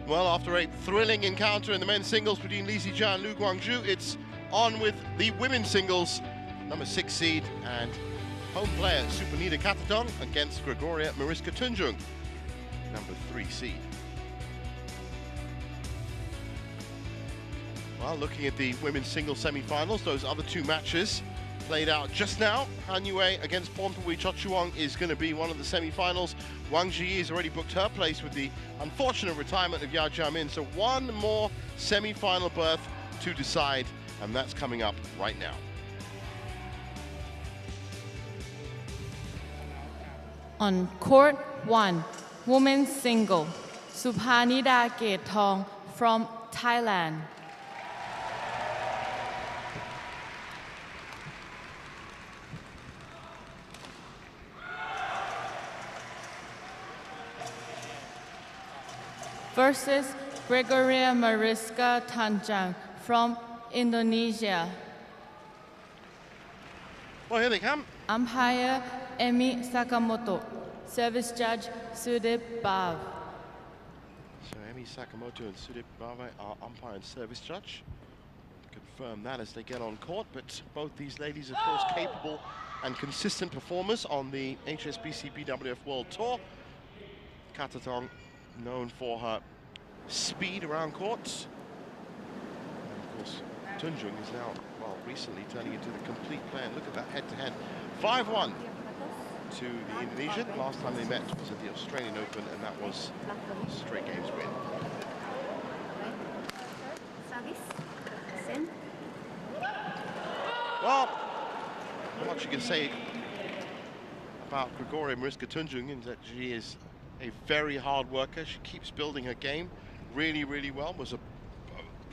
Well, after a thrilling encounter in the men's singles between Li Zijia and Lu Guangzhu, it's on with the women's singles. Number 6 seed and home player Supanida Katethong against Gregoria Mariska Tunjung, number 3 seed. Well, looking at the women's singles semi-finals, those other 2 matches played out just now. Han Yue against Pornpui Chochuang is going to be one of the semi-finals. Wang Zhiyi has already booked her place with the unfortunate retirement of Ya Jiamin. So one more semi-final berth to decide, and that's coming up right now. On court 1, women's single, Supanida Katethong from Thailand. Versus Gregoria Mariska Tunjung from Indonesia. Well, here they come. Umpire Emi Sakamoto, service judge Sudirman. So Emi Sakamoto and Sudirman are umpire and service judge. Confirm that as they get on court, but both these ladies, of course, capable and consistent performers on the HSBC BWF World Tour. Katethong known for her speed around courts. And of course, Tunjung is now, well, recently turning into the complete player. Look at that head-to-head. 5-1 to the Indonesian. Last time they met was at the Australian Open, and that was a straight games win. Well, not much you can say about Gregoria Mariska Tunjung is that she is a very hard worker. She keeps building her game really, really well. Was an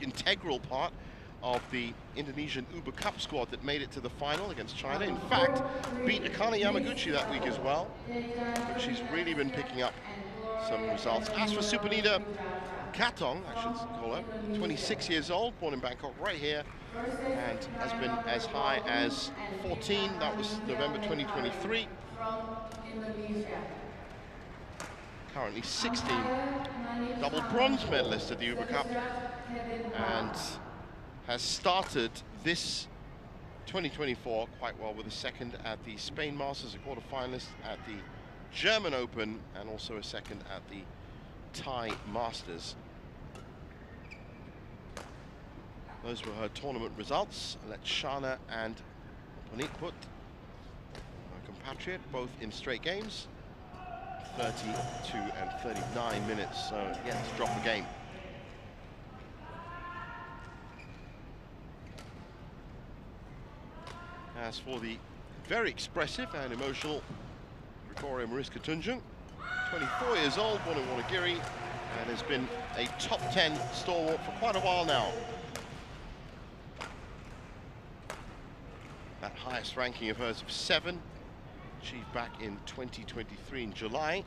integral part of the Indonesian Uber Cup squad that made it to the final against China. In fact, beat Akane Yamaguchi that week as well. But she's really been picking up some results. As for Supanida Katethong, I should call her, 26 years old, born in Bangkok right here, and has been as high as 14. That was November 2023. Currently 16, double bronze medalist at the Uber Cup, and has started this 2024 quite well with a second at the Spain Masters, a quarterfinalist at the German Open, and also a second at the Thai Masters. Those were her tournament results. Let Shana and Ponitput, her compatriot, both in straight games. 32 and 39 minutes, so yet to drop a game. As for the very expressive and emotional Gregoria Mariska Tunjung, 24 years old, born in Wonogiri, and has been a top 10 stalwart for quite a while now. That highest ranking of hers of 7, achieved back in 2023 in July.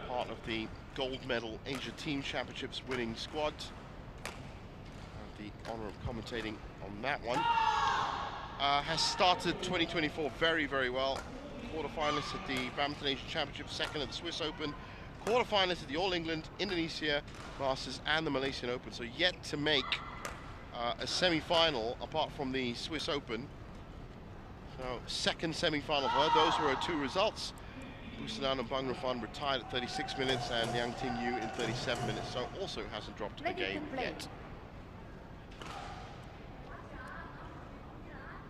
Part of the gold medal Asia Team Championships winning squad. I have the honor of commentating on that one. Has started 2024 very, very well. Quarterfinalist at the Badminton Asia Championships, second at the Swiss Open, quarterfinalist at the All England, Indonesia Masters, and the Malaysian Open. So yet to make a semi-final apart from the Swiss Open. So second semi-final for her. Those were her 2 results. Busanan and Bangrafan retired at 36 minutes, and Yang Ting Yu in 37 minutes. So also hasn't dropped a game yet.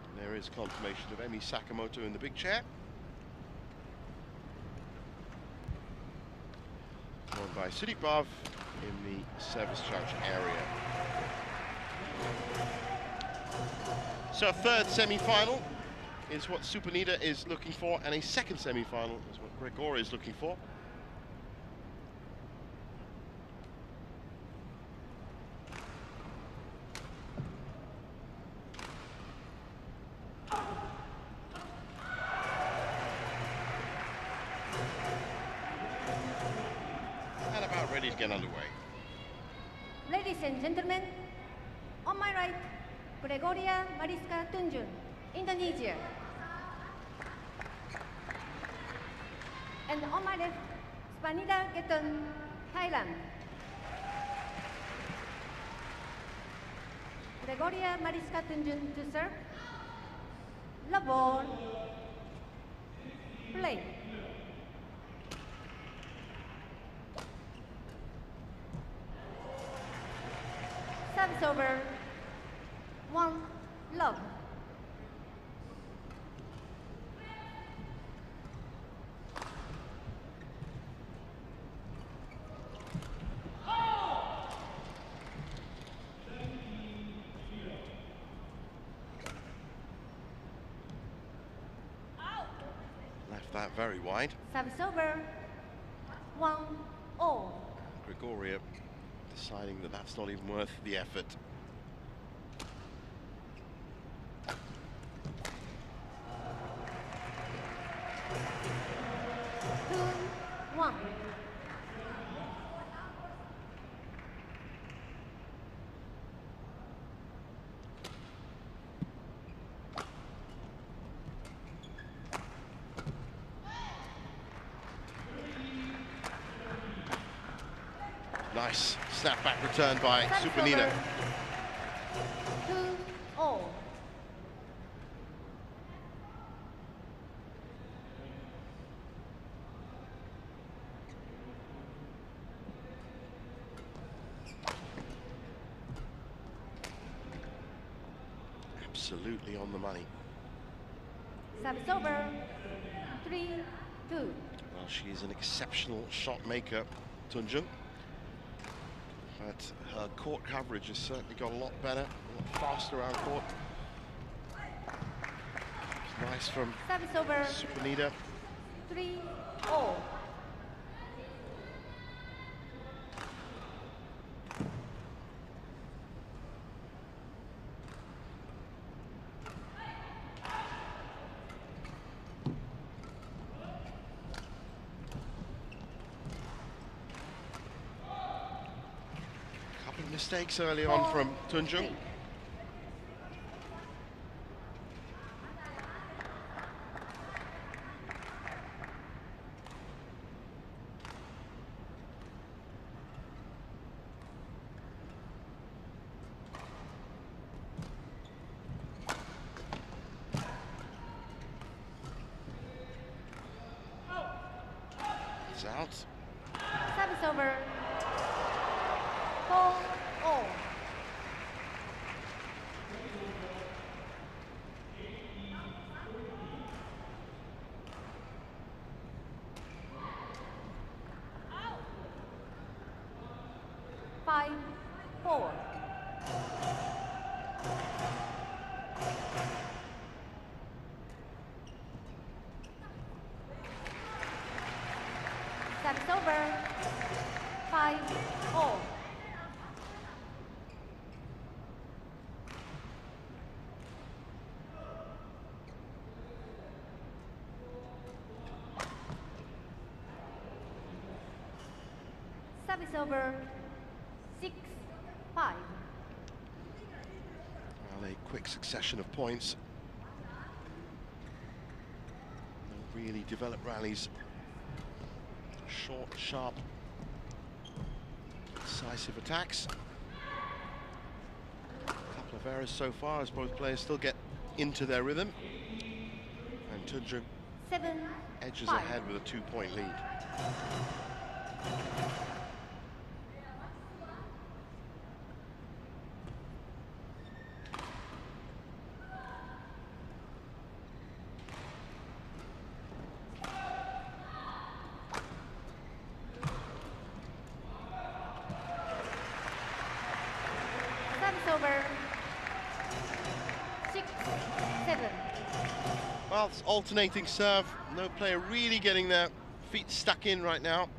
And there is confirmation of Emi Sakamoto in the big chair. Followed by Sudirman in the service judge area. So a third semi-final is what Supanida is looking for, and a second semi-final is what Gregoria is looking for. And about ready to get underway. Ladies and gentlemen, on my right, Gregoria Mariska Tunjung, Indonesia. And on my left, Supanida Katethong, Thailand. Gregoria Mariska Tunjung to serve. Love ball. Play. Service over. 1 love. Left that very wide. Service over. 1-0. Gregoria deciding that that's not even worth the effort. Nice snapback return by Supanida. 2-0. Absolutely on the money. Service over. 3-2. Well, she's an exceptional shot maker, Tunjung. But her court coverage has certainly got a lot better, a lot faster around court. It's nice from Service over. Supanida. 3-0. Mistakes early on from Tunjung. It's out. Service over. 4-0. Five, 4. Service over. 5-0. Service over. 6-5. Well, a quick succession of points. No really developed rallies. Short, sharp, decisive attacks. A couple of errors so far as both players still get into their rhythm. And Tunjung 7-5. edges ahead with a 2-point lead. Over. 6-7. Well, it's alternating serve. No player really getting their feet stuck in right now.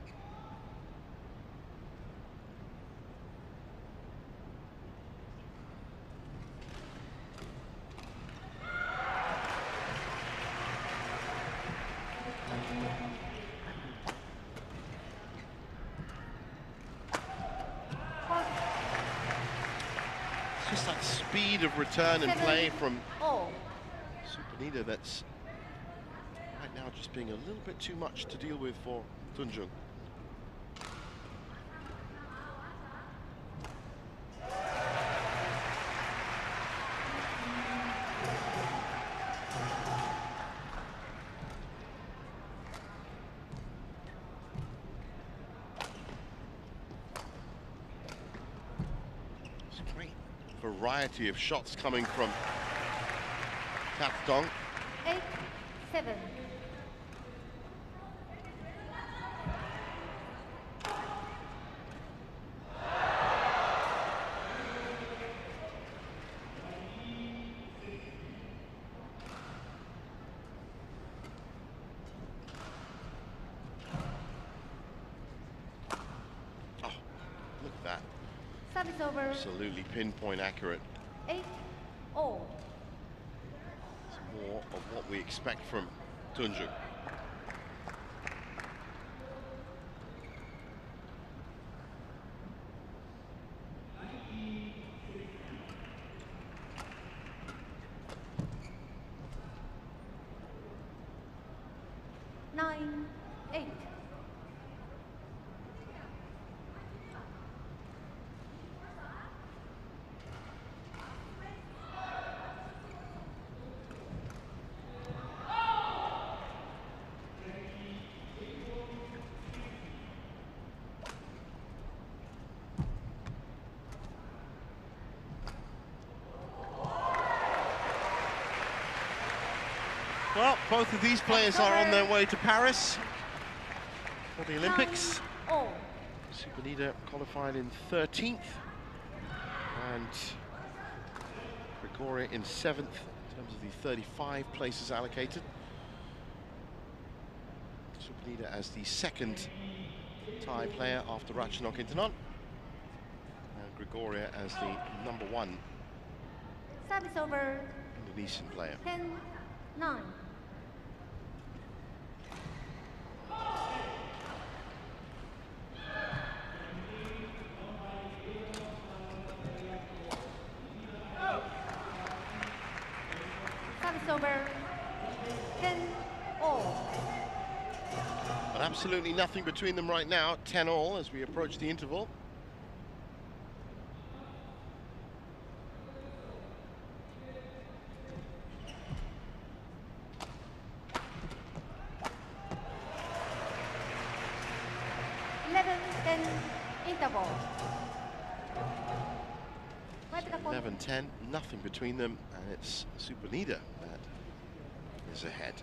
Just that speed of return and play from Supanida that's right now just being a little bit too much to deal with for Tunjung. variety of shots coming from Katethong. 8-7. Service over. Absolutely pinpoint accurate. 8-0. It's more of what we expect from Tunjung. Well, both of these players are on their way to Paris for the Olympics. Supanida qualified in 13th and Gregoria in 7th in terms of the 35 places allocated. Supanida as the second Thai player after Ratchanok Intanon, and Gregoria as the number 1 service over. Indonesian player. 10-9. Service over. 10-all. But absolutely nothing between them right now. 10-all as we approach the interval. Interval. 11-10, nothing between them, and it's Supanida that is ahead.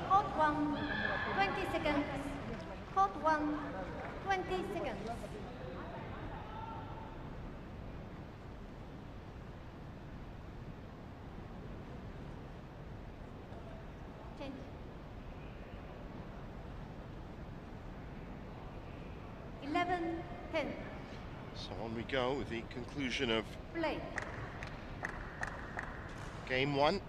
Court 1, 20 seconds. Court 1, 20 seconds. Change. Eleven, 10. So on we go with the conclusion of Play. game 1.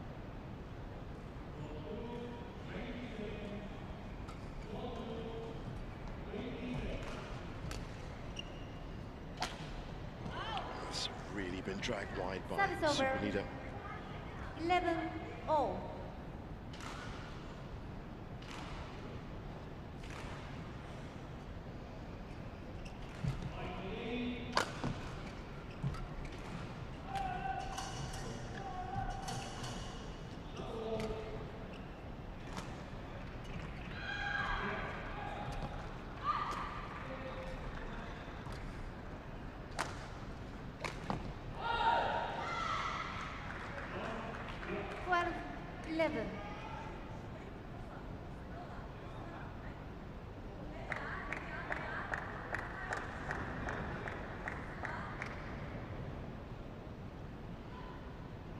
It's really been dragged wide by Supanida. 11-all.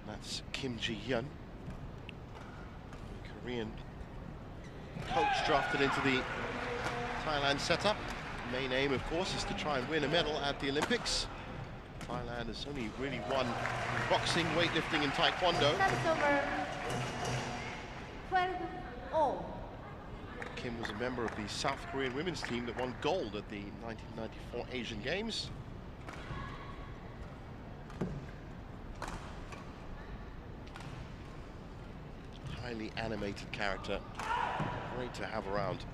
That's Kim Ji-hyun, Korean coach drafted into the Thailand setup. The main aim, of course, is to try and win a medal at the Olympics. Thailand has only really won boxing, weightlifting, and taekwondo. That's over. 12-all. Kim was a member of the South Korean women's team that won gold at the 1994 Asian Games. highly animated character. Great to have around.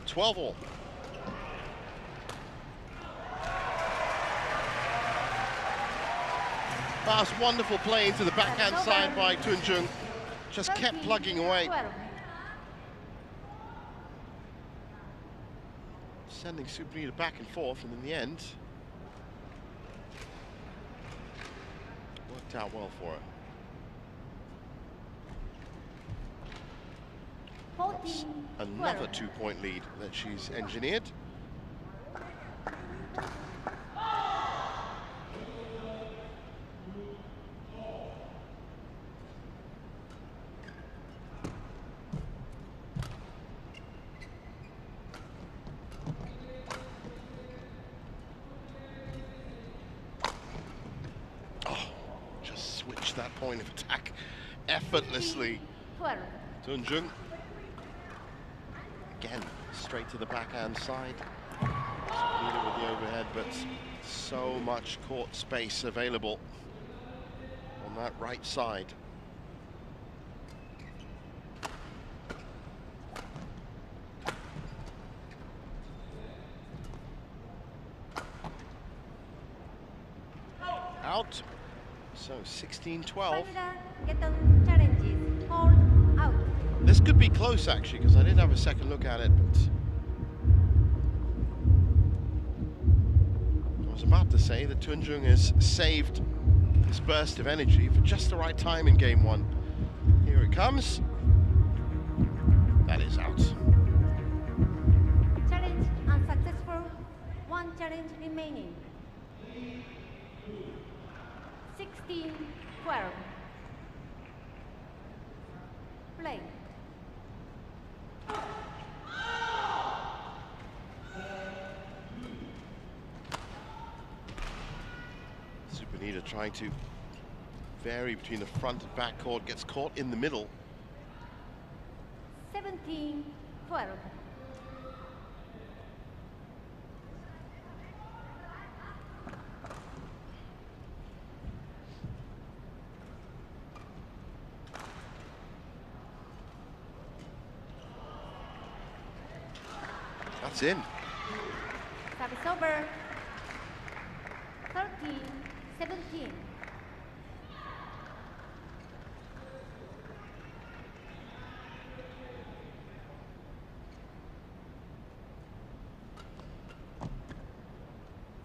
12-all. Fast, wonderful play into the backhand side by Tunjung. Just kept plugging away. Sending Supanida back and forth, and in the end, worked out well for her. That's another 2-point lead that she's engineered. That point of attack effortlessly. Tunjung again straight to the backhand side. Supanida with the overhead, but so much court space available on that right side. Out. So 16-12. Challenges called out. This could be close actually, because I did have a second look at it, but I was about to say that Tunjung has saved this burst of energy for just the right time in game one. Here it comes. That is out. Challenge unsuccessful. One challenge remaining. 16-12. Play. Supanida trying to vary between the front and back court, gets caught in the middle. 17-12. That's in. Service over. 13-17.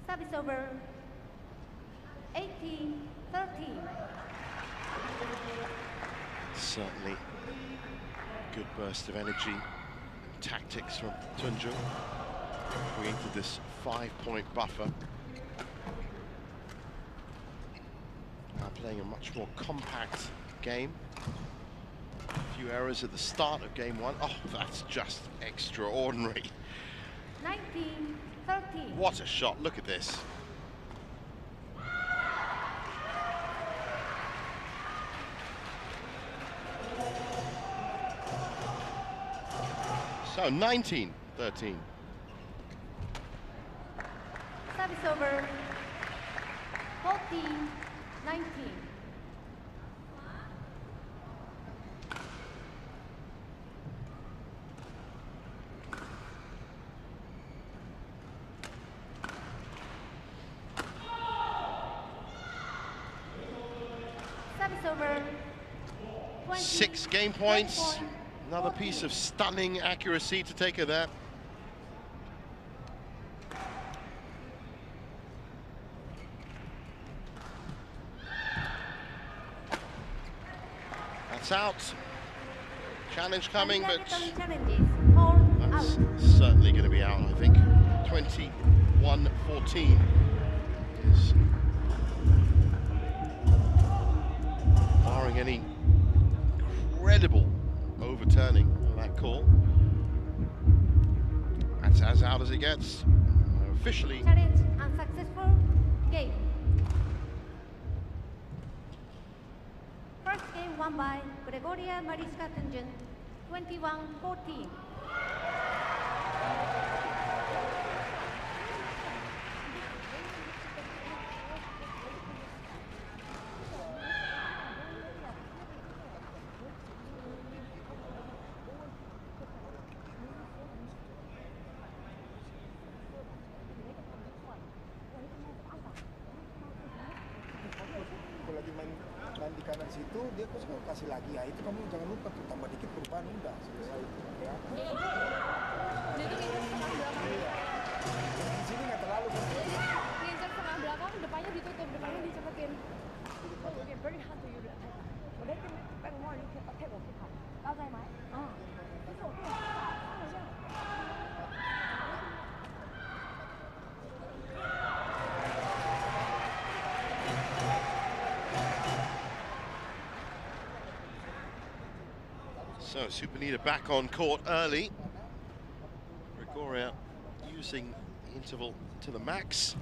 Service over. 18-13. Certainly good burst of energy and tactics from Tunjung. Created this 5-point buffer. Now playing a much more compact game. A few errors at the start of game one. Oh, that's just extraordinary. 19-13. What a shot, look at this. So 19-13. Service over. 14-19. Service over. 20, 6 game points. 10 point, Another 14. piece of stunning accuracy to take her there. That's out. Challenge coming, but Challenges called that's out. certainly going to be out, I think. 21-14 is, barring any incredible overturning of that call, that's as out as it gets. Officially, Challenge unsuccessful. Game. First game won by Gregoria Mariska Tunjung, 21-14. dari situ dia kasih lagi ya, itu kamu jangan lupa tuh tambah dikit perubahan udah selesai itu ya. Dia tuh ngincer setengah belakang. Di sini nggak terlalu kan? Ngincer setengah belakang, depannya ditutup, depannya dicepetin. Okay, very hard to use attack. 我哋點樣我要 attack 我擊球，交際埋。啊，呢個好像。So Supanida back on court early. Gregoria using the interval to the max.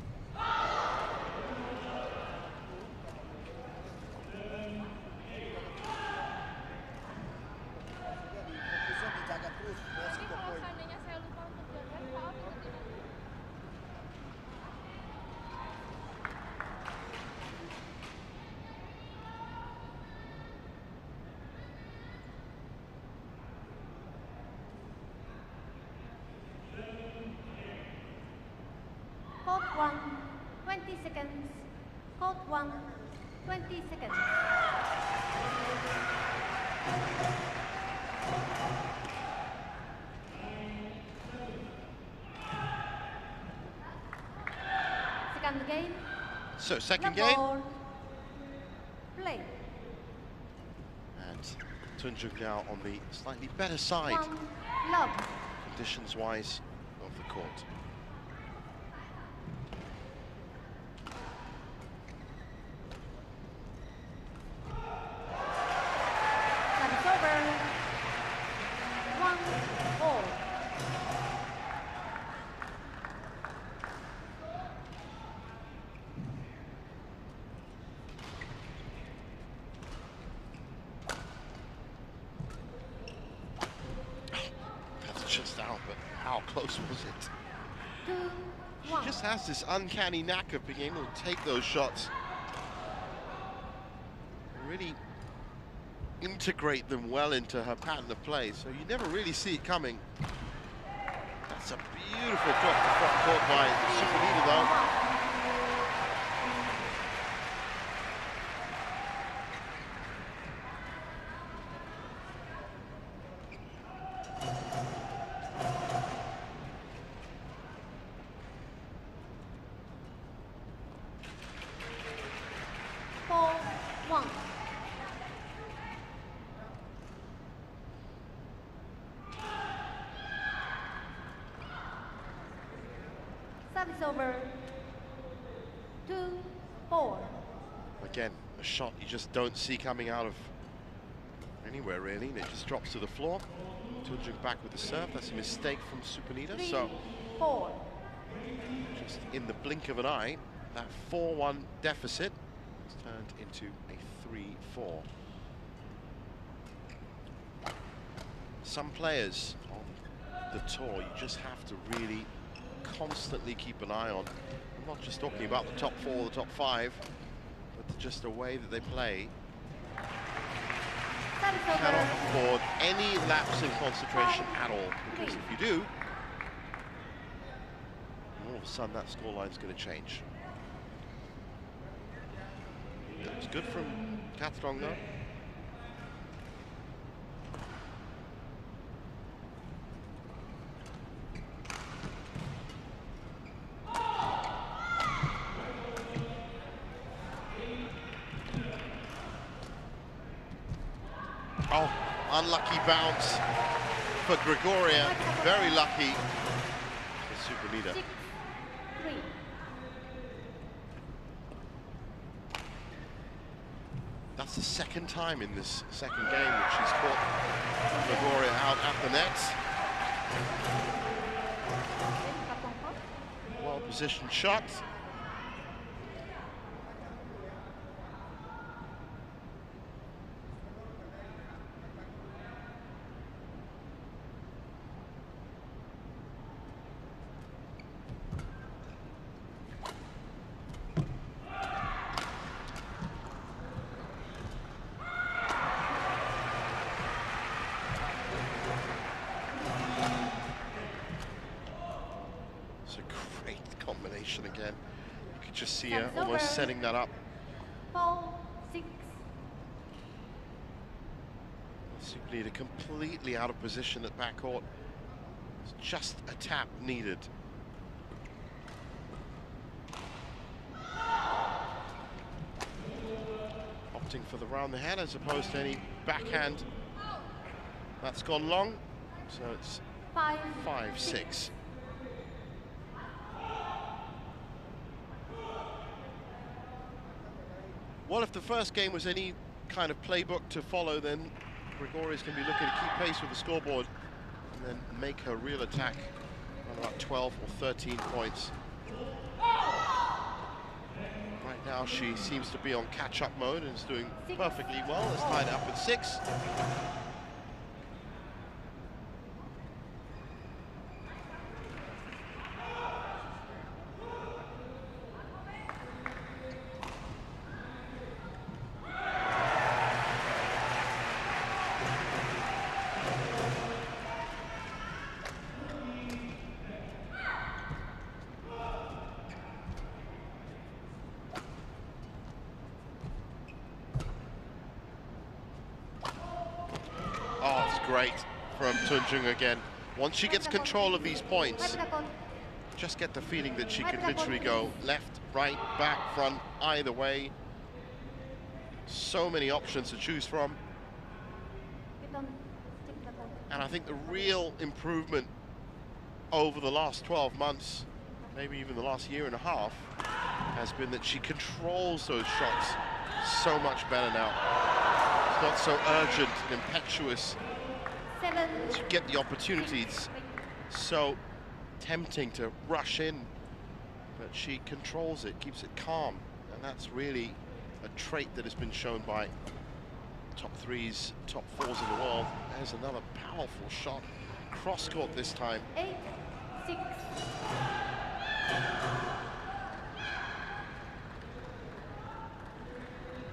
Court 1, 20 seconds. Court 1, 20 seconds. Second game. So second The game. ball. Play. And Tunjung now on the slightly better side, 1, love. conditions-wise, of the court. Service over. 1, all. That's just out, but how close was it? 2, She 1. just has this uncanny knack of being able to take those shots, really integrate them well into her pattern of play, so you never really see it coming. That's a beautiful drop to front court by Supanida, though. Four, 1. Service over. 2, 4. Again, a shot you just don't see coming out of anywhere, really, and it just drops to the floor. Tunjung back with the serve. That's a mistake from Supanida. 3, So 4. just in the blink of an eye, that 4-1 deficit has turned into a 3-4. Some players on the tour, you just have to really constantly keep an eye on. I'm not just talking about the top 4, the top 5, but just the way that they play. Service Cannot over. afford any lapse in concentration at all, because if you do, all of a sudden that scoreline's going to change. It was good from Katethong, though. Oh, unlucky bounce for Gregoria. Very lucky for Supanida. 6, 3. That's the second time in this second game that she's caught Gregoria out at the net. Well-positioned shot. Again, you could just see her almost setting that up. 4, 6. Supanida completely out of position at backcourt. It's just a tap needed. Opting for the round the head as opposed to any backhand. That's gone long, so it's 5-6. Well, if the first game was any kind of playbook to follow, then Gregoria's going to be looking to keep pace with the scoreboard and then make her real attack on about 12 or 13 points. Right now she seems to be on catch-up mode and is doing perfectly well. It's tied up at 6. Great from Tunjung again. Once she gets control of these points, just get the feeling that she could literally go left, right, back, front, either way. So many options to choose from. And I think the real improvement over the last 12 months, maybe even the last year and a half, has been that she controls those shots so much better now. It's not so urgent and impetuous. To get the opportunities, so tempting to rush in, but she controls it, keeps it calm, and that's really a trait that has been shown by top 3s, top 4s in the world. There's another powerful shot, cross court this time. 8-6.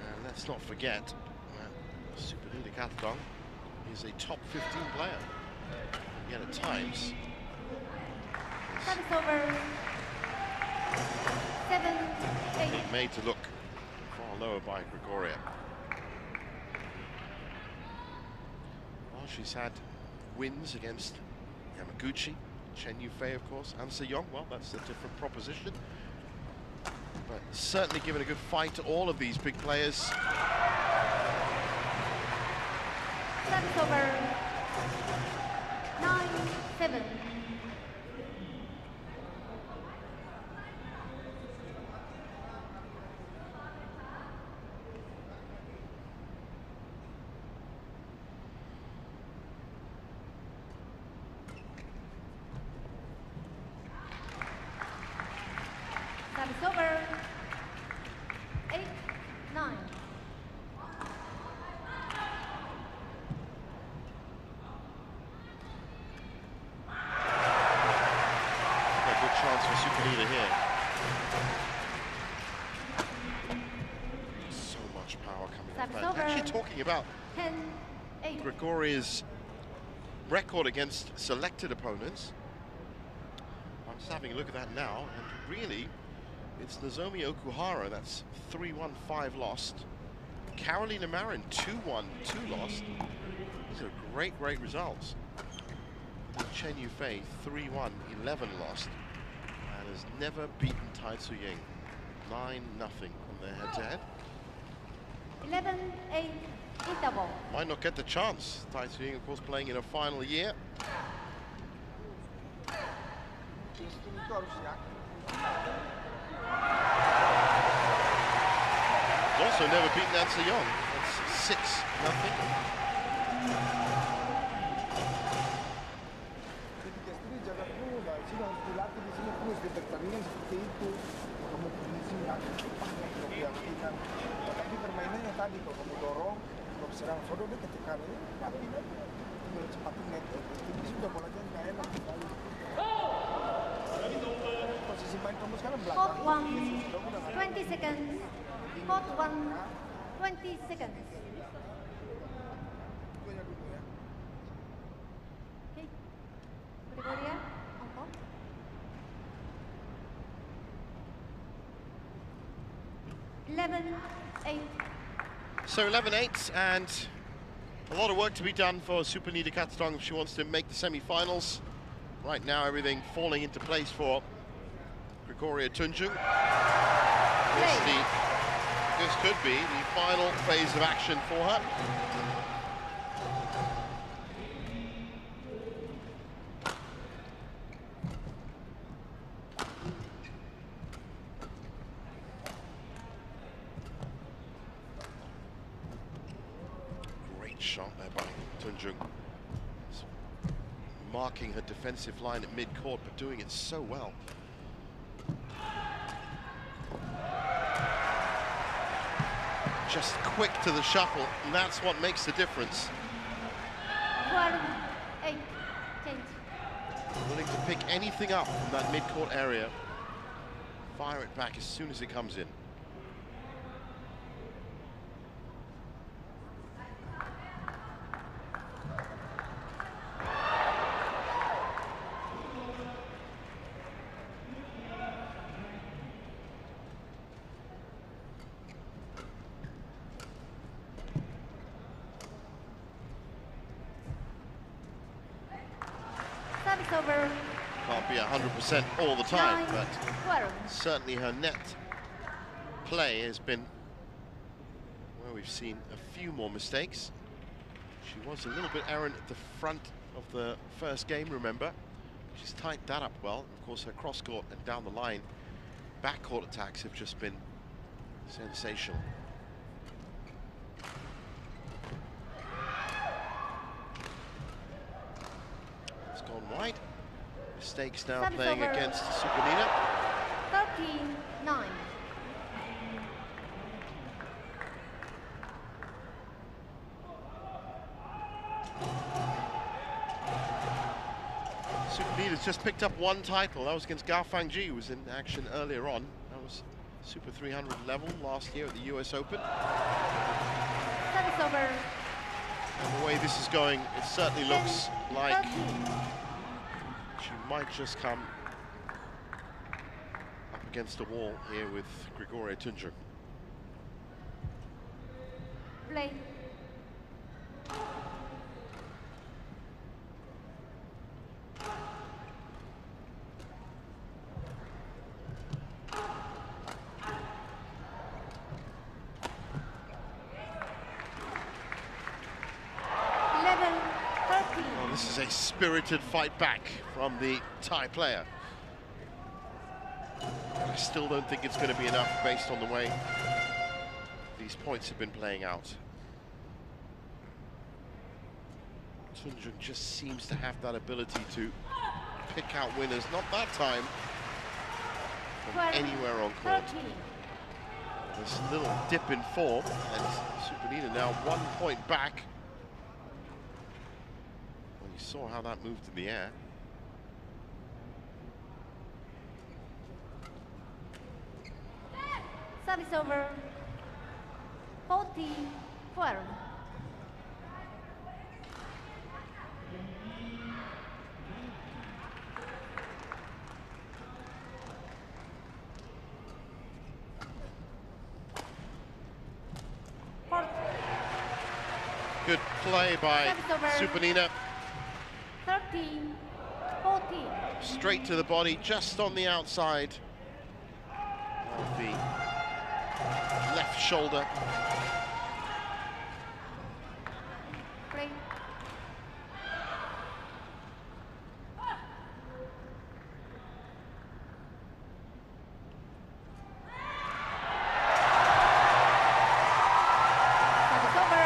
And let's not forget that Supanida Katethong is a top 15 player, yet at times Service over. 7-8. being made to look far lower by Gregoria. Well, she's had wins against Yamaguchi, Chen Yufei, of course, and Sejong. Well, that's a different proposition, but certainly given a good fight to all of these big players. Service over. 9-7. Service over. 8-9. Chance for Supanida here. So much power coming up. Actually talking about 10-8. Gregoria's record against selected opponents. I'm just having a look at that now, and really, it's Nozomi Okuhara that's 3-1-5 lost. Carolina Marin 2-1-2 lost. These are great results. And Chen Yufei 3-1-11 lost. Has never beaten Tai Tzu-Ying. 9-0 on their head-to-head. 11-8 interval. Might not get the chance. Tai Tzu-Ying, of course, playing in a final year. Also never beaten An Se-Yong. That's 6-0. Pertandingan seperti itu, kamu finishing tapi permainannya tadi kalau kamu dorong, kalau serang sodo dia ketekan ini, tapi kan tinggal cepatin net, ini sudah bolanya nggak enak sekali. Posisi main kamu sekarang belakang. Court 1, 20 seconds. Court 1, 20 seconds. Okay. Gregoria, on court. 11-8. So 11-8, and A lot of work to be done for Supanida Katethong if she wants to make the semi-finals. Right now, everything falling into place for Gregoria Tunjung. This could be the final phase of action for her. Great shot there by Tunjung. Marking her defensive line at mid-court, but doing it so well. Just quick to the shuffle, and that's what makes the difference. 12-8, change. Willing to pick anything up from that mid-court area. Fire it back as soon as it comes in. Service over. Can't be 100% all the time, 9, but 12. certainly her net play has been where we've seen a few more mistakes. She was a little bit errant at the front of the first game, remember. She's tightened that up well. Of course, her cross-court and down the line back-court attacks have just been sensational. It's gone wide. Mistakes now Service playing over. against Supanida. 13-9. Supanida's just picked up one title. That was against Gao Fangji, who was in action earlier on. That was Super 300 level last year at the US Open. Service over. And the way this is going, it certainly looks like 13. she might just come up against a wall here with Gregoria Tunjung. Play. Well, this is a spirited fight back from the Thai player. I still don't think it's going to be enough based on the way these points have been playing out. Tunjung just seems to have that ability to pick out winners. Not that time from anywhere on court. 13. This little dip in form, and Supanida now 1 point back. Well, you saw how that moved in the air. Service over. 40-12. Good play by Service over. Supanida. 13-14. Straight to the body, just on the outside of the left shoulder. Play. Service over.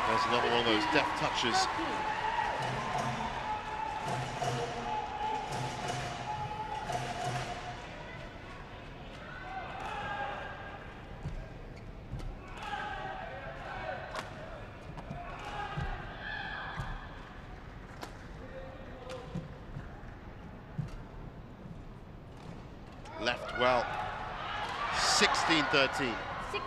There's another one of those deft touches. 13. Left well. 16-13. 16-13.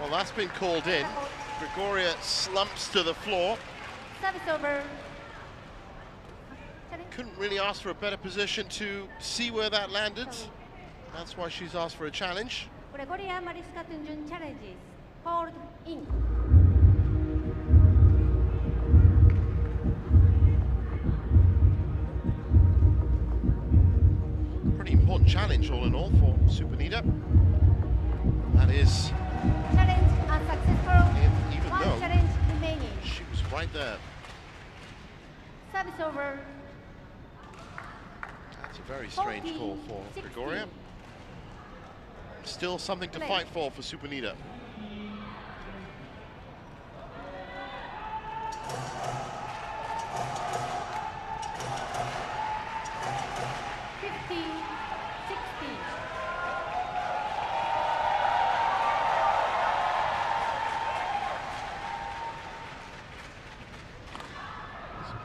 Well, that's been called in. Gregoria slumps to the floor. Service over. Couldn't really ask for a better position to see where that landed. That's why she's asked for a challenge. Gregoria Mariska Tunjung challenges. Hold in. Pretty important challenge all in all for Supanida. That is, Challenge unsuccessful. even One though challenge remaining. she was right there. Service over. That's a very strange call for 40-60. Gregoria. Still something to Play. fight for Supanida.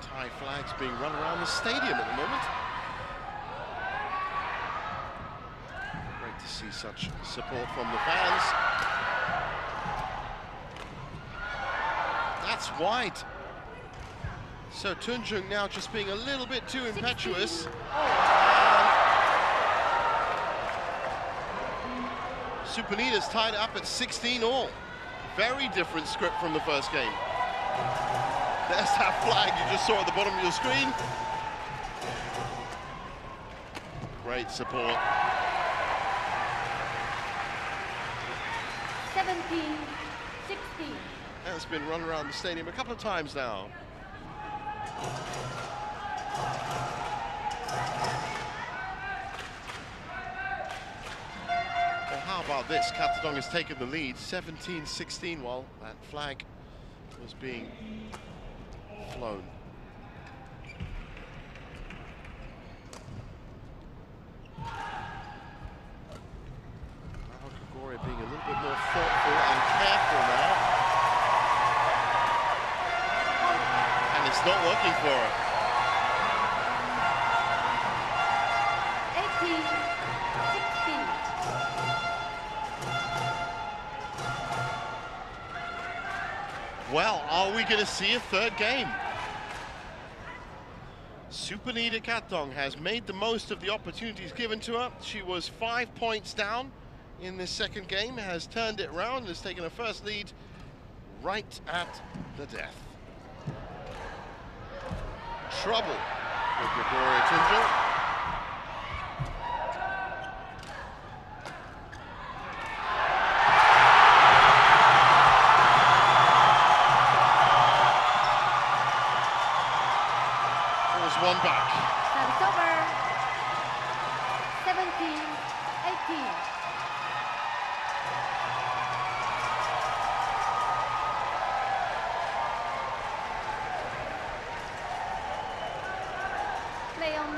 Thai flags being run around the stadium at the moment. Great to see such support from the fans. That's wide. So Tunjung now just being a little bit too impetuous. Supanida's tied up at 16 all. Very different script from the first game. There's that flag you just saw at the bottom of your screen. Great support. 17-16. That's been run around the stadium a couple of times now. Well, how about this? Katethong has taken the lead, 17-16, while that flag was being flown. Gregoria being a little bit more thoughtful and careful now. And it's not working for her. 18-16. Well, are we going to see a third game? Supanida Katethong has made the most of the opportunities given to her. She was 5 points down in this second game, has turned it around, and has taken her first lead right at the death. Trouble for Gregoria Tunjung. One back. Service over. 17-18. Play on.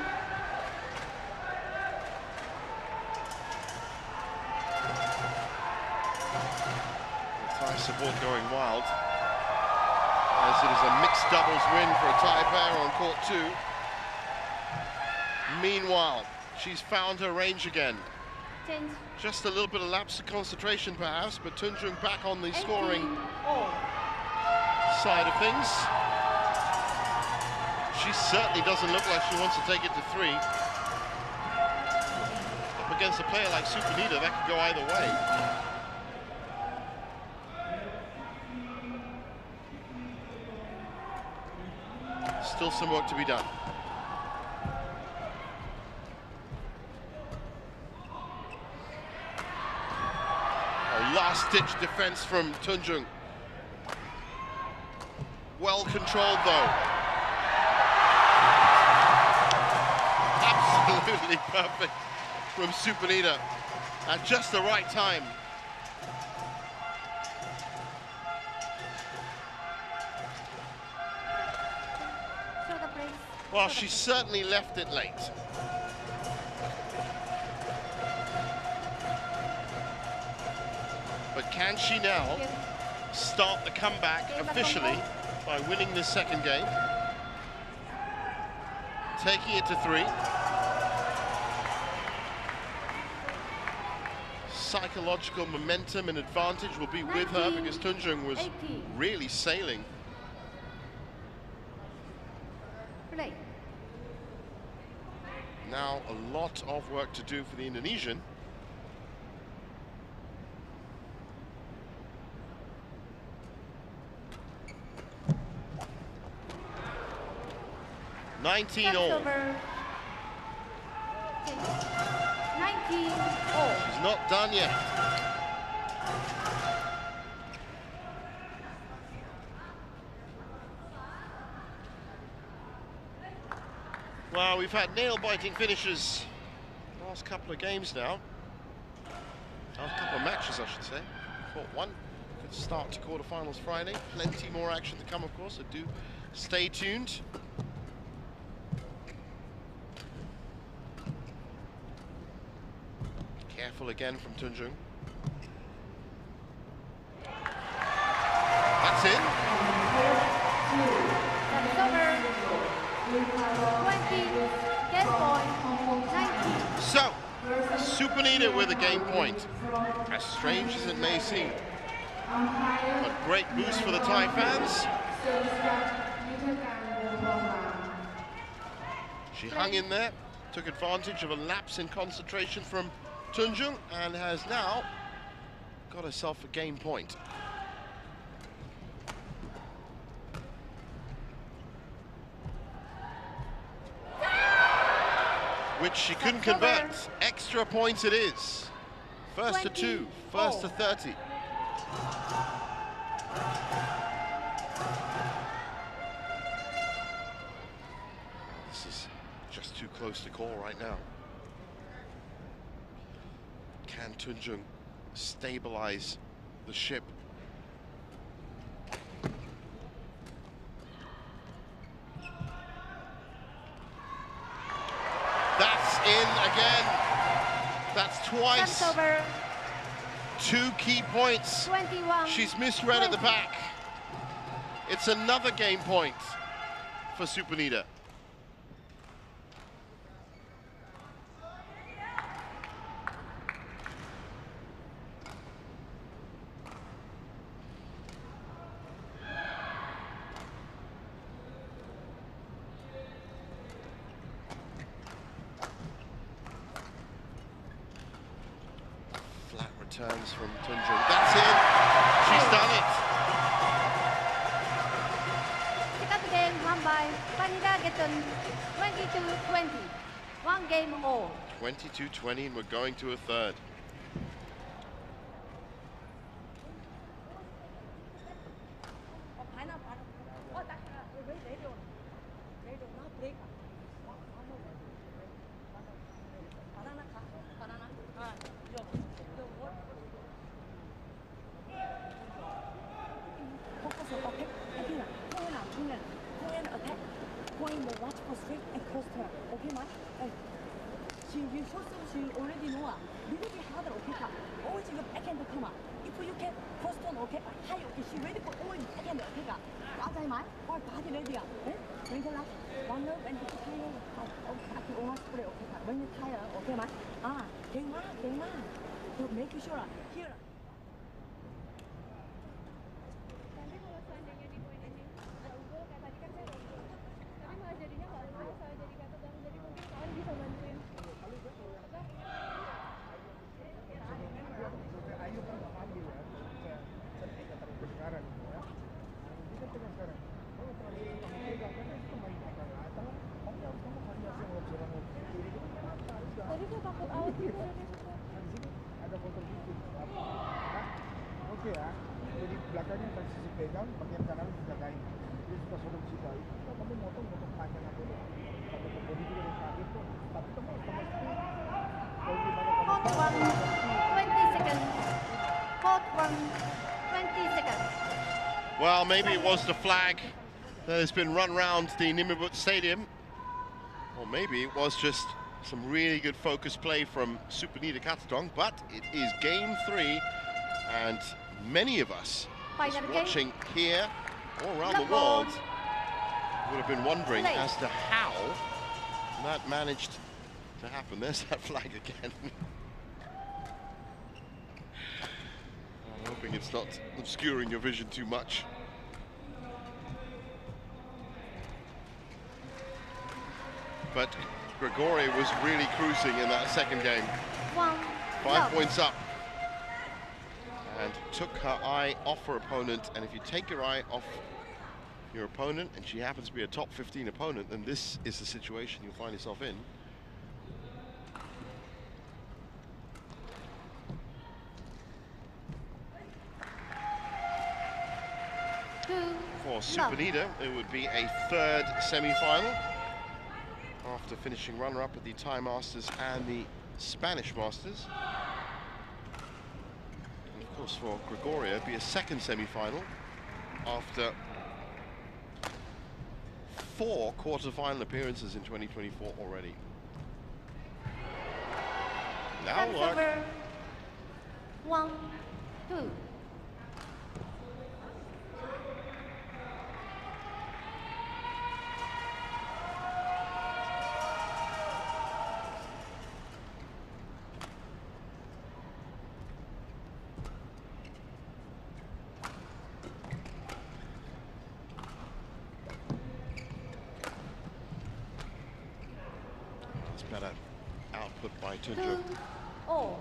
The Thai support going wild, as it is a mixed doubles win for a Thai pair on court 2. Meanwhile, she's found her range again. Change. Just a little bit of lapse of concentration perhaps, but Tunjung back on the scoring side of things. She certainly doesn't look like she wants to take it to 3. Up against a player like Supanida, that could go either way. Still some work to be done. Last-ditch defense from Tunjung. Well controlled though. Absolutely perfect from Supanida at just the right time. Shoulder press. Well, she certainly left it late. But can she now start the comeback officially by winning this second game? Taking it to 3. psychological momentum and advantage will be with her, because Tunjung was 80. really sailing. Play. Now a lot of work to do for the Indonesian. That's all. over. 19 all. She's not done yet. Well, we've had nail-biting finishes last couple of games now. Last couple of matches, I should say. Court 1. Good start to quarterfinals Friday. Plenty more action to come, of course, so do stay tuned. Careful again from Tunjung. That's in. That's over. 20. Game point. 19. So, Supanida with a game point. As strange as it may seem. A great boost for the Thai fans. She hung in there, took advantage of a lapse in concentration from Tunjung, and has now got herself a game point. Which she couldn't convert. Extra points it is. First to 2, first to 30. This is just too close to call right now. Can Tunjung stabilize the ship? That's in again. That's twice. That's over. 2 key points. 21. She's misread at the back. It's another game point for Supanida. Returns from Tunjung. That's it. She's done it. Pick up the game won by Supanida Katethong 22-20. 1 game all. 22-20, and we're going to a third. She already know little bit harder, okay? Always you backhand come. If you can cross turn, okay? High, okay? She ready for always backhand, okay? 맞아요, 말? Or body ready, eh? When you like one love and the tire, okay, almost spray, okay? When you tire, okay, 말? 갱마. To make sure here. Nanti kalau seandainya di poin ini ada unggul, kayak tadi kan saya unggul. Tapi malah jadinya kalau saya jadi Katethong, jadi mungkin kawan bisa bantuin. Ayu kan nggak ambil ya, saya tidak terlalu kedengaran gitu ya. Ini kan tengah sekarang. Kalau terlalu pegang kan itu main akan atau kamu hanya serang kiri itu kan harus. Tadi saya takut out gitu. Di sini ada kontrol dikit. Oke ya. Jadi belakangnya posisi pegang, bagian kanan dijagain. Jadi suka sodok situ. Itu kamu motong panjang aku loh. Tapi body juga yang kaget tuh. Tapi kamu kalau gimana kamu? 20 seconds. Court 1, 20 seconds. Well, maybe it was the flag that has been run round the Nimibut Stadium. Or maybe it was just some really good focus play from Supanida Katethong, but it is game 3, and many of us watching here or around the world would have been wondering as to how that managed to happen. There's that flag again. hoping it's not obscuring your vision too much. But Gregoria was really cruising in that second game. 5 points up. And took her eye off her opponent. And if you take your eye off your opponent, and she happens to be a top 15 opponent, then this is the situation you'll find yourself in. For Supanida, it would be a third semi-final after finishing runner-up at the Thai Masters and the Spanish Masters. And of course, for Gregoria, it'd be a second semi-final after 4 quarter-final appearances in 2024 already. Now look. 1, 2. Better output by Tunjung. Oh.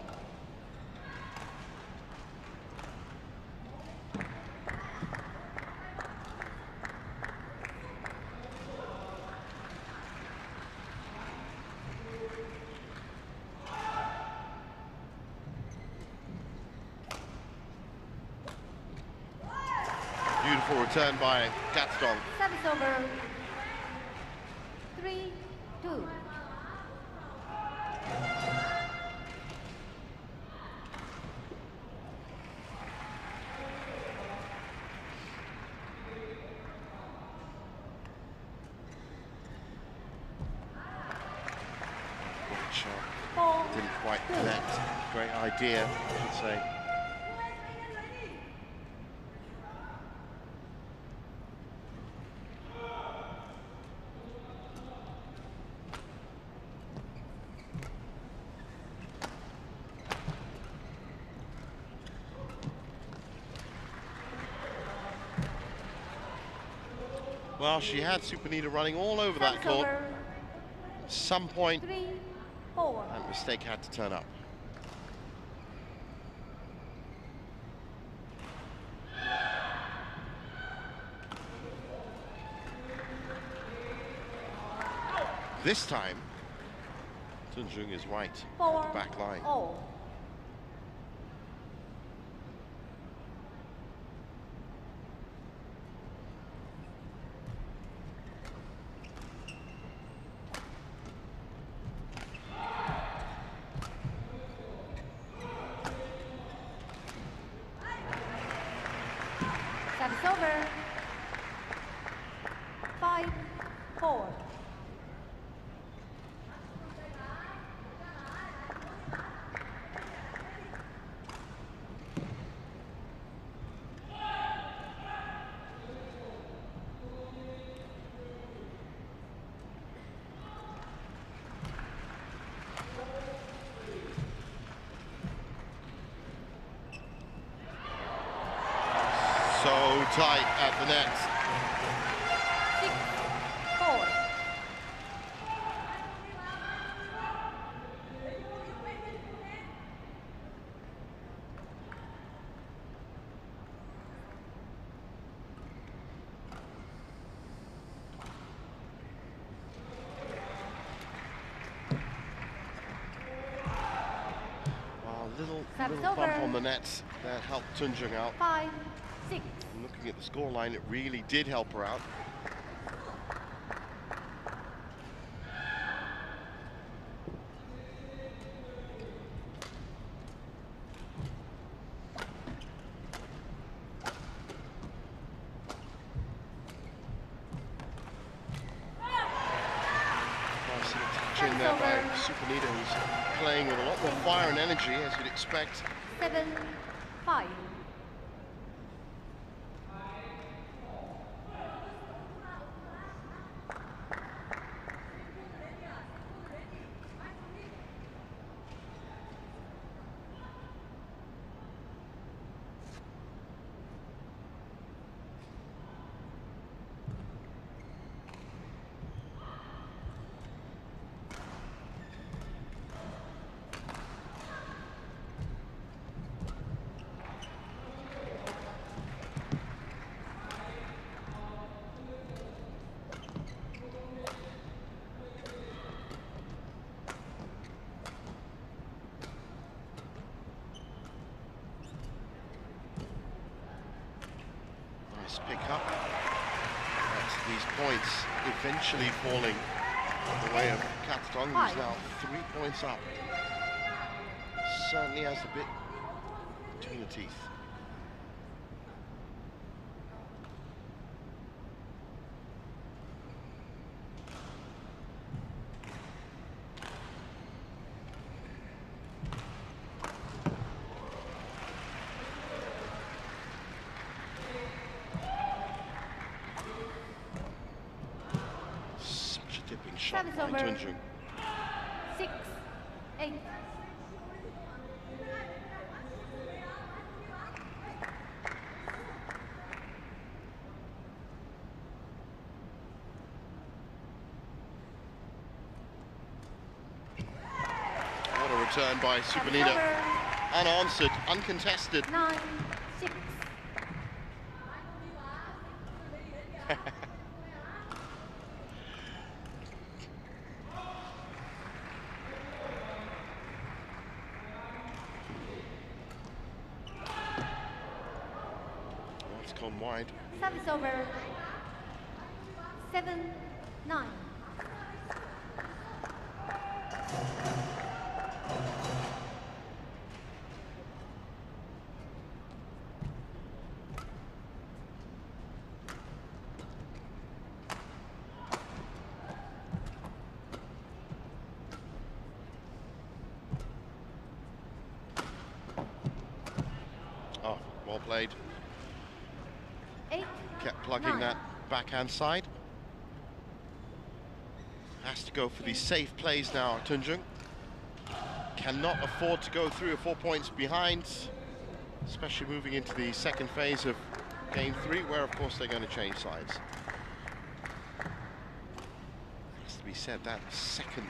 Beautiful return by Katethong. Service over. 3, 2. Didn't quite connect. Great idea, I should say. Well, she had Supanida running all over that court. At some point, 3, 4. that mistake had to turn up. This time, Tunjung is right. 4, Back line. Oh. Service over. 5, 4. So tight at the net. 6, 4. Wow, little Service bump over. on the net that helped Tunjung out. 5, 6. And looking at the scoreline, it really did help her out. Nice little touch in there by Supanida, who's playing with a lot more fire and energy, as you'd expect. 7, 5. Nice pick up. That's these points eventually falling the way of Katethong, who's now 3 points up. Certainly has a bit between the teeth. Such a dipping shot by Tunjung. 6-8. What a return by Supanida. Unanswered, uncontested. 9-6. That's gone wide. Service over. 7-9. Oh, well played. 8. Kept plugging that backhand side. Has to go for these safe plays now, Tunjung. Cannot afford to go 3 or 4 points behind, especially moving into the second phase of game 3, where of course they're going to change sides. Has to be said, that second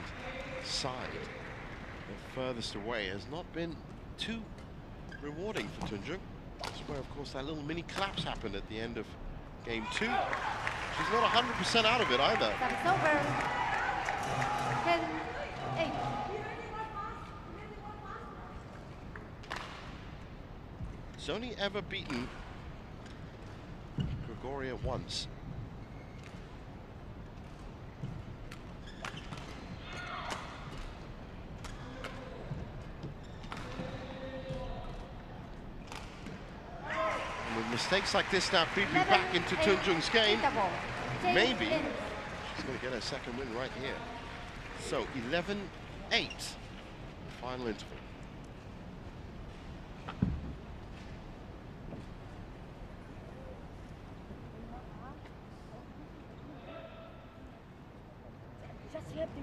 side, the furthest away, has not been too rewarding for Tunjung. That's where of course that little mini collapse happened at the end of game 2. She's not 100% out of it either. Service over. 10-8. She's only ever beaten Gregoria once. And with mistakes like this now creeping back into Tunjung's game, maybe she's going to get her second win right here. So 11-8, final interval. Just you have to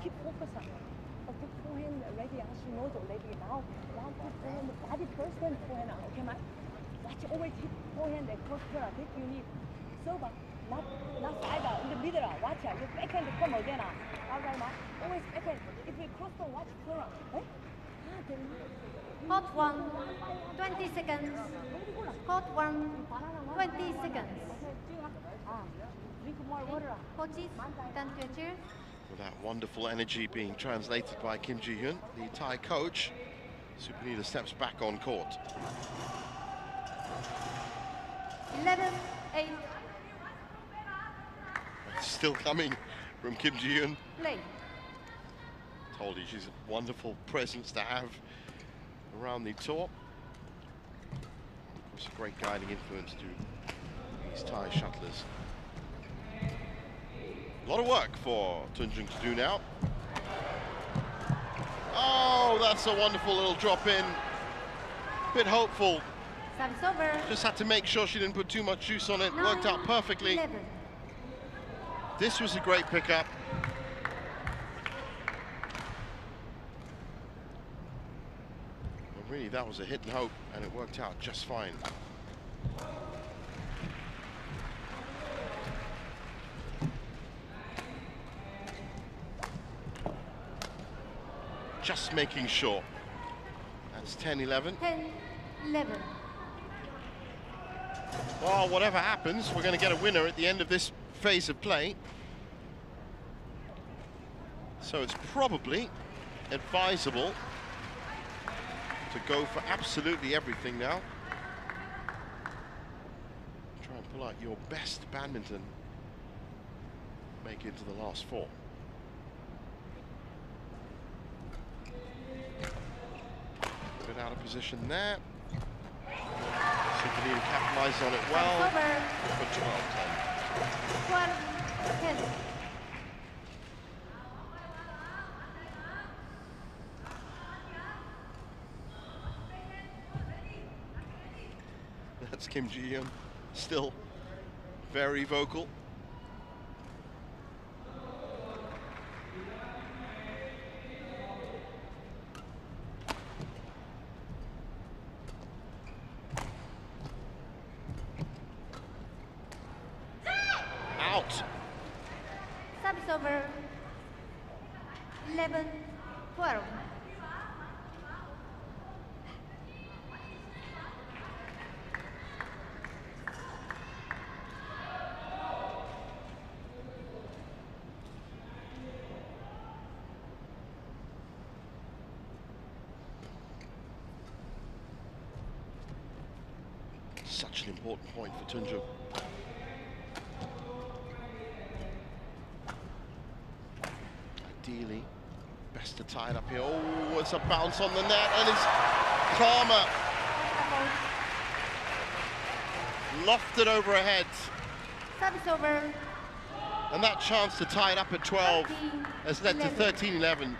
keep focus on the forehand ready. She knows already now. One to forehand, body first and forehand. Okay, man. Watch always hit forehand and cross court. That you need. So, but not side in the middle. Watch out. Your backhand come again. Alright, man. Always backhand. If you cross the watch front. Eh? Hot 1, 20 seconds. Hot 1, 20 seconds. Drink more water. Coaches, return to your chairs. With that wonderful energy being translated by Kim Ji-hyun, the Thai coach, Supanida steps back on court. 11-8. Still coming from Kim Ji-hyun. Play. Told you she's a wonderful presence to have around the tour. Of course, a great guiding influence to these Thai shuttlers. A lot of work for Tunjung to do now. Oh, that's a wonderful little drop in. Bit hopeful. Service over. Just had to make sure she didn't put too much juice on it. Worked out perfectly. 11. This was a great pickup. But really, that was a hit and hope, and it worked out just fine. Just making sure. That's 10-11. 10-11. Well, whatever happens, we're going to get a winner at the end of this phase of play. So it's probably advisable to go for absolutely everything now. Try and pull out your best badminton. Make it to the last 4. Bit out of position there. Supanida capitalized on it well. For 12-10. 12-10. That's Kim Ji-yeon, still very vocal. Out. Service over. 11-12. Such an important point for Tunjung. Ideally, best to tie it up here. Oh, it's a bounce on the net, and it's Karma. Lofted over her head. Service over. And that chance to tie it up at 12 has led to 13-11.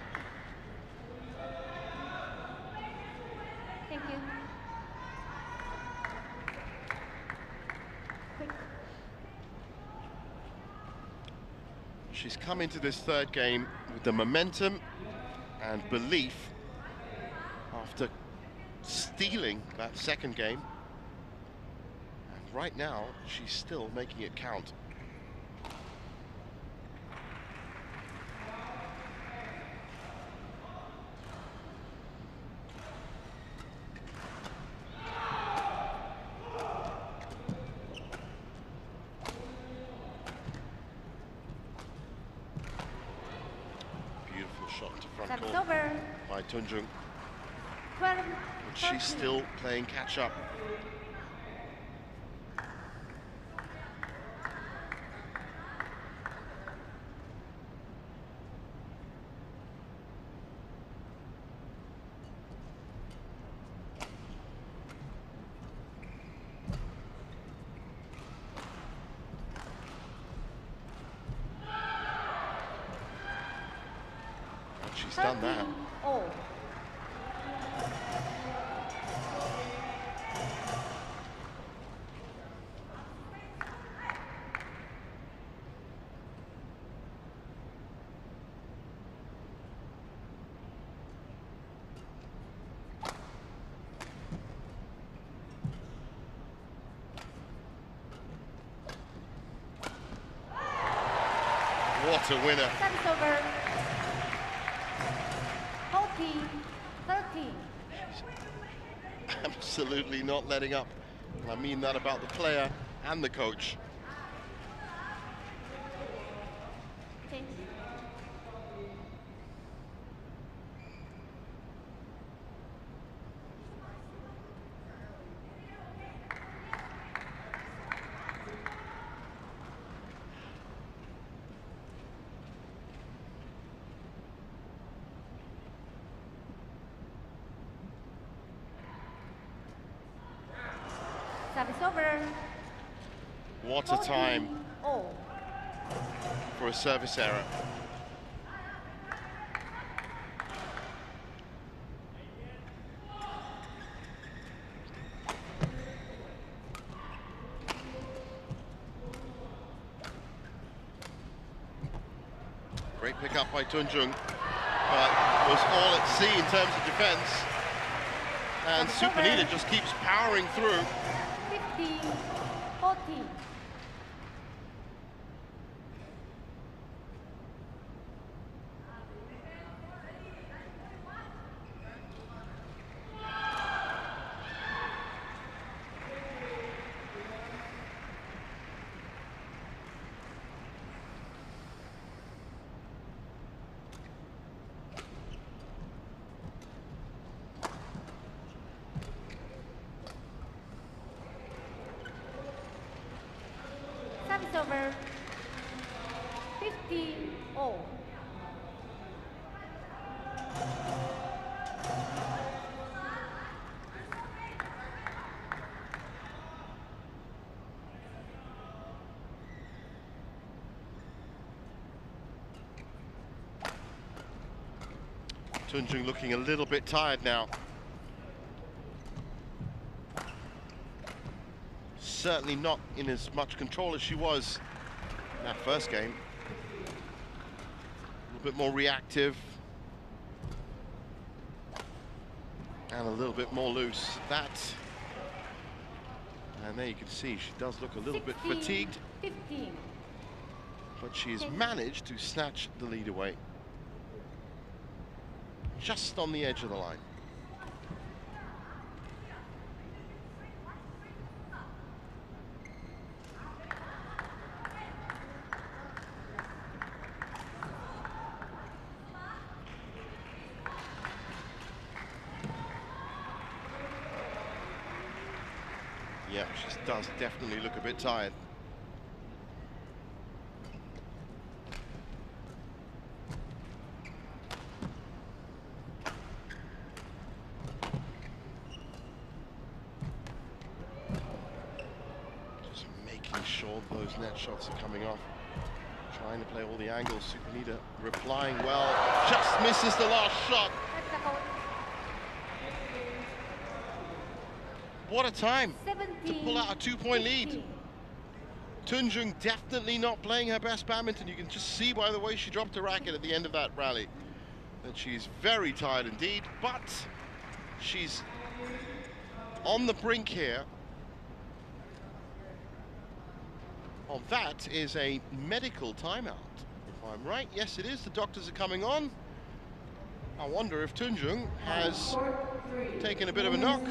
Thank you. Quick. She's come into this third game with the momentum and belief after stealing that second game. And right now, she's still making it count. Shot to front Service court over. by Tunjung, 12. but she's still playing catch up. She's done that. Oh. What a winner. Service over. 14-13. Absolutely not letting up. And I mean that about the player and the coach. Okay. Service over. What a time 14-0. for a service error. Great pickup by Tunjung, but was all at sea in terms of defense. And Supanida just keeps powering through. 15-14. Service over. 50-all. Tunjung looking a little bit tired now. Certainly not in as much control as she was in that first game. A little bit more reactive. And a little bit more loose. And there you can see she does look a little bit fatigued. 15. But she's managed to snatch the lead away. Just on the edge of the line. Yeah, she does definitely look a bit tired. Those net shots are coming off. Trying to play all the angles. Supanida replying well. Just misses the last shot. What a time to pull out a 2-point lead. Tunjung definitely not playing her best badminton. You can just see by the way she dropped her racket at the end of that rally that she's very tired indeed, but she's on the brink here. Oh, that is a medical timeout, if I'm right. Yes, it is. The doctors are coming on. I wonder if Tunjung has taken a bit of a knock.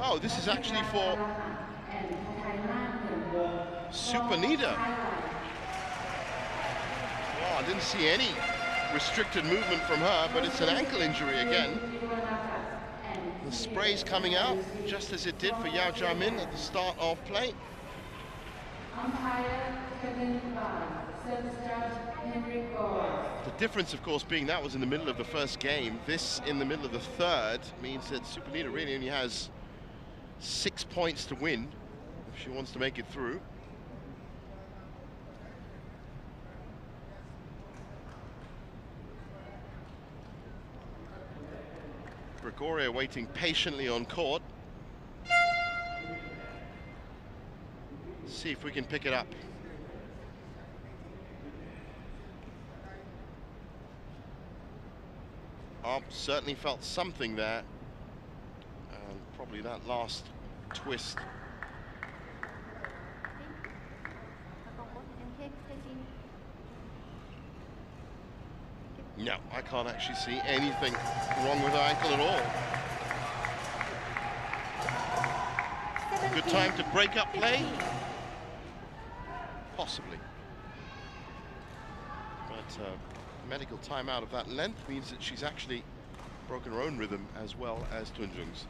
Oh, this is actually for Supanida. Oh, I didn't see any restricted movement from her, but it's an ankle injury again. The spray's coming out, just as it did for Yao Jiamin at the start of play. The difference, of course, being that was in the middle of the first game. This in the middle of the third means that Supanida really only has 6 points to win if she wants to make it through. Gregoria waiting patiently on court. See if we can pick it up. Oh, certainly felt something there. And probably that last twist. No, I can't actually see anything wrong with her ankle at all. Good time to break up play? Possibly. But medical timeout of that length means that she's actually broken her own rhythm as well as Tunjung's.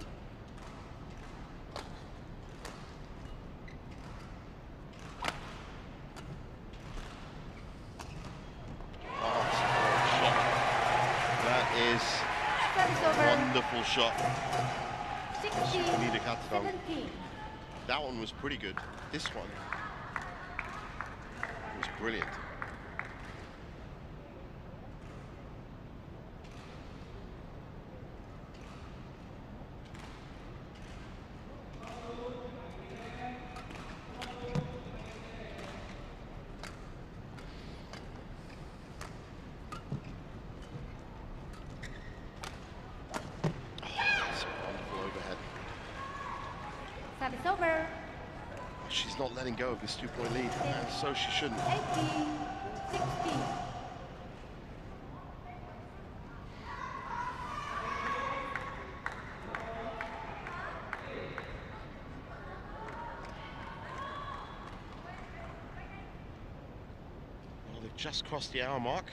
Oh, it's a great shot. That is a wonderful shot. Supanida Katethong. That one was pretty good. This one was brilliant. Service over. She's not letting go of this 2-point lead, and so she shouldn't. 18-16. Well, they've just crossed the hour mark.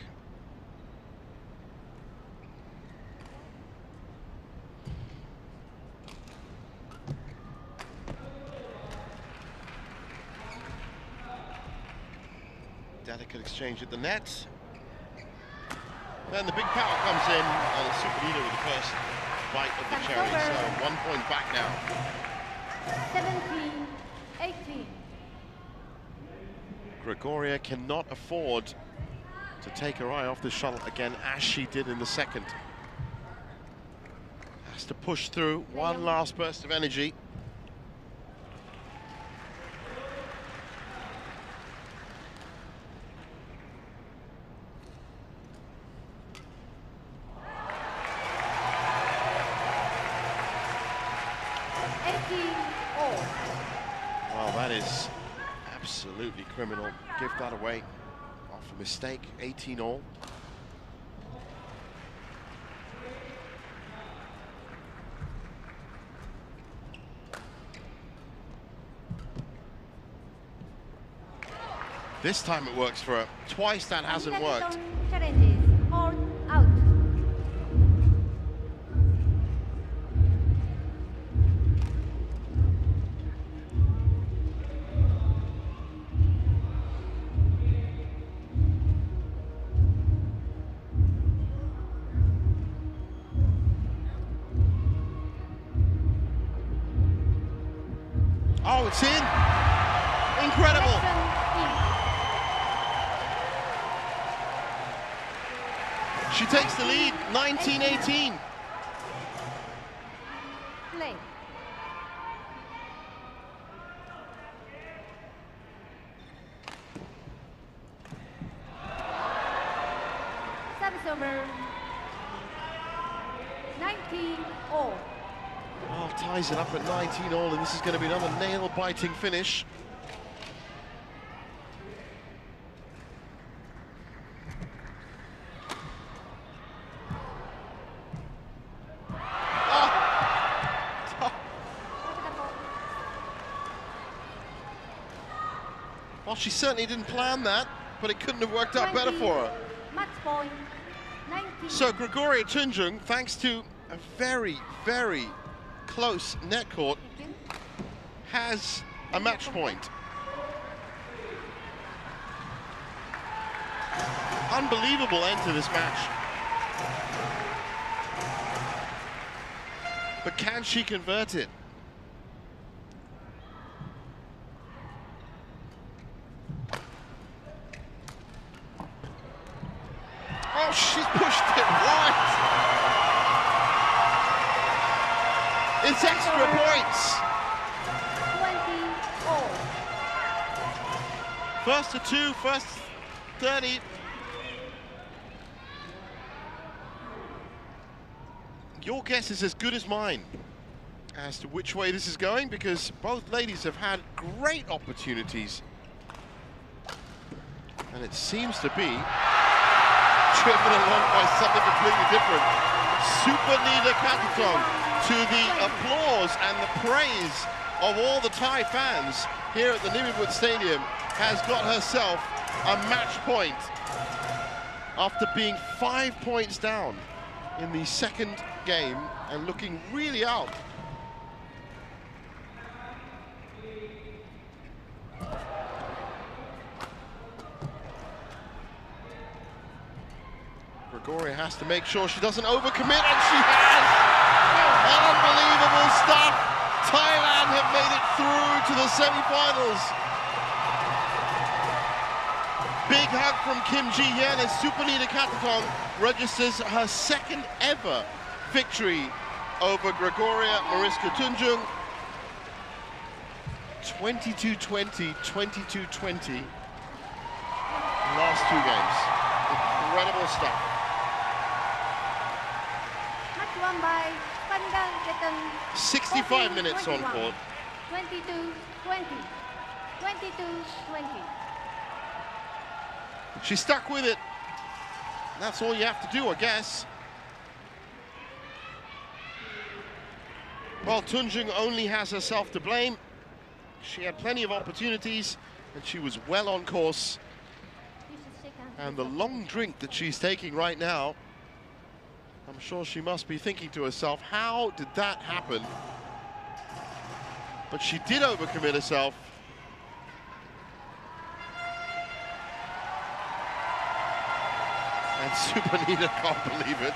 Delicate exchange at the net. Then the big power comes in, and Supanida with the first bite of the cherry. So 1 point back now. 17-18. Gregoria cannot afford to take her eye off the shuttle again, as she did in the second. Has to push through. One last burst of energy. Well, that is absolutely criminal. Give that away off a mistake. 18-all. This time it works for her. Twice that hasn't worked. Challenges, hold out. Oh, it's in! Incredible! She takes the lead, 19-18. Play. Service over. 19-all. Oh, ties it up at 19-all, and this is going to be another nail-biting finish. Well, she certainly didn't plan that, but it couldn't have worked out better for her. Match point. 19. So Gregoria Tunjung, thanks to a very, very close net court, has a match point. Unbelievable end to this match. But can she convert it? Oh, she's pushed it wide. It's extra points. 20-all. First to 2, first 30. Your guess is as good as mine as to which way this is going, because both ladies have had great opportunities. And it seems to be driven along by something completely different. Supanida Katethong, to the applause and the praise of all the Thai fans here at the Nimiwood Stadium, has got herself a match point after being 5 points down in the second game and looking really out. Gregoria has to make sure she doesn't overcommit, and she has! Unbelievable stuff! Thailand have made it through to the semi-finals. Big hug from Kim Ji-Hyen as Supanida Katethong registers her second ever victory over Gregoria Mariska Tunjung. 22-20, 22-20. Last two games. Incredible stuff. Match won by Supanida Katethong. 65 minutes on court. 22-20. 22-20. She stuck with it. That's all you have to do, I guess. Well, Tunjung only has herself to blame. She had plenty of opportunities, and she was well on course. And the long drink that she's taking right now, I'm sure she must be thinking to herself, how did that happen? But she did overcommit herself. Supanida can't believe it.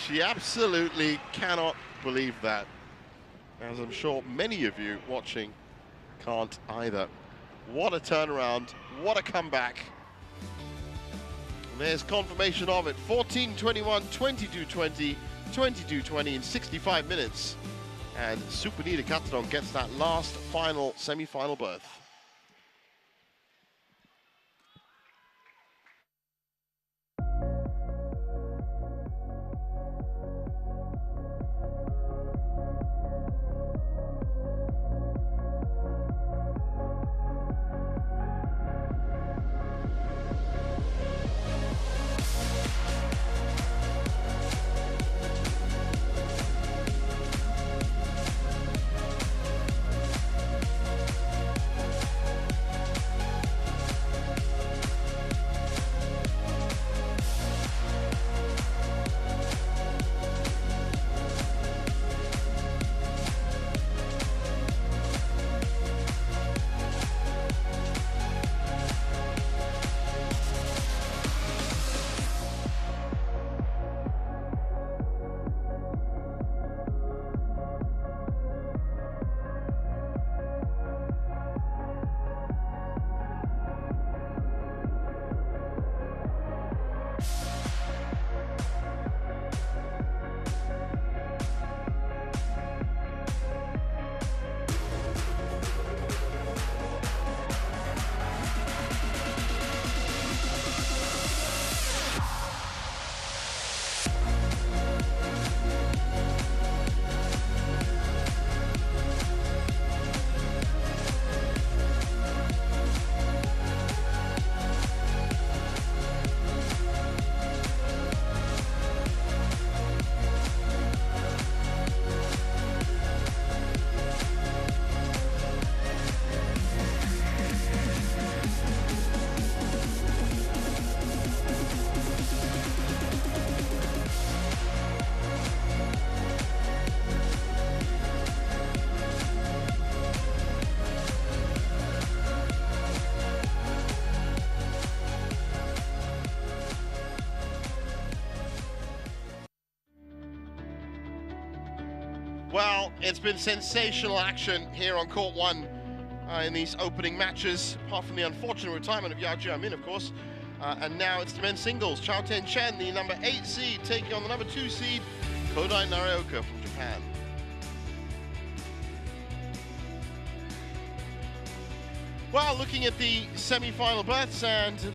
She absolutely cannot believe that, as I'm sure many of you watching can't either. What a turnaround, what a comeback. And there's confirmation of it. 14-21, 22-20, 22-20 in 65 minutes. And Supanida Katethong gets that last final semi-final berth. Well, it's been sensational action here on Court 1 in these opening matches, apart from the unfortunate retirement of Yao Jiamin, of course. And now it's the men's singles. Chao Ten-chen, the number 8 seed, taking on the number 2 seed, Kodai Naraoka from Japan. Well, looking at the semi-final berths, and